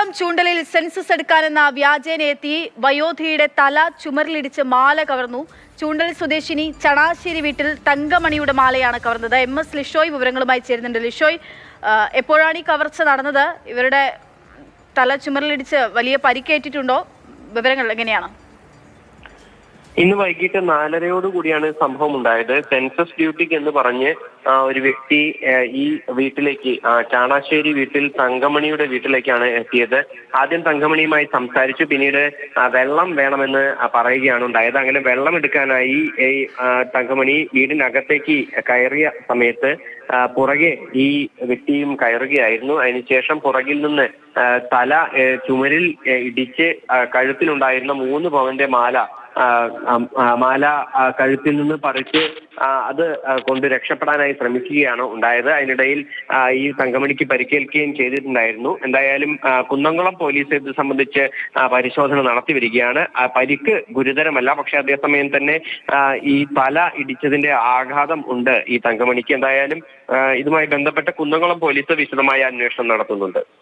Kunnamkulam ചൂണ്ടലിൽ census എടുക്കാനെന്ന വ്യാജേന എത്തി വയോധിയുടെ തല ചുമരിലിടിച്ച് മാല കവർന്നു. ചൂണ്ടൽ സ്വദേശിനി ചണാശ്ശേരി വീട്ടിൽ തങ്കമണിയുടെ മാലയാണ് കവർന്നത്. MS ലിഷോയ് വിവരങ്ങളുമായി ചേരുന്നുണ്ട്. ലിഷോയ്, എപ്പോഴാണ് ഈ കവർച്ച നടന്നത്? ഇവരുടെ തല ചുമരിലിടിച്ച് വലിയ പരിക്കേറ്റിട്ടുണ്ടോ? വിവരങ്ങൾ എങ്ങനെയാണ്? ഇന്ന് വൈകിട്ട് 4:30 കൂടിയാണ് സംഭവം ഉണ്ടായത്. സെൻസസ് ഡ്യൂട്ടിക്ക് എന്ന് പറഞ്ഞ് ഒരു വ്യക്തി ഈ വീട്ടിലേക്ക്, ചാണാശ്ശേരി വീട്ടിൽ തങ്കമണിയുടെ വീട്ടിലേക്കാണ് എത്തിയത്. ആദ്യം തങ്കമണിയുമായി സംസാരിച്ചു. പിന്നീട് വെള്ളം വേണമെന്ന് പറയുകയാണ് ഉണ്ടായത്. അങ്ങനെ വെള്ളം എടുക്കാനായി തങ്കമണി വീടിനകത്തേക്ക് കയറിയ സമയത്ത് പുറകെ ഈ വ്യക്തിയും കയറുകയായിരുന്നു. അതിനുശേഷം പുറകിൽ നിന്ന് തല ചുമരിൽ ഇടിച്ച് കഴുത്തിലുണ്ടായിരുന്ന 3 പവന്റെ മാല കഴുത്തിൽ നിന്ന് പറിച്ച് അത് കൊണ്ട് രക്ഷപ്പെടാനായി ശ്രമിക്കുകയാണ് ഉണ്ടായത്. അതിനിടയിൽ ഈ തങ്കമണിക്ക് പരിക്കേൽക്കുകയും ചെയ്തിട്ടുണ്ടായിരുന്നു. എന്തായാലും കുന്നംകുളം പോലീസ് ഇത് സംബന്ധിച്ച് പരിശോധന നടത്തി വരികയാണ്. പരിക്ക് ഗുരുതരമല്ല, പക്ഷെ അതേസമയം തന്നെ ഈ തല ഇടിച്ചതിന്റെ ആഘാതം ഉണ്ട് ഈ തങ്കമണിക്ക്. എന്തായാലും ഇതുമായി ബന്ധപ്പെട്ട് കുന്നംകുളം പോലീസ് വിശദമായ അന്വേഷണം നടത്തുന്നുണ്ട്.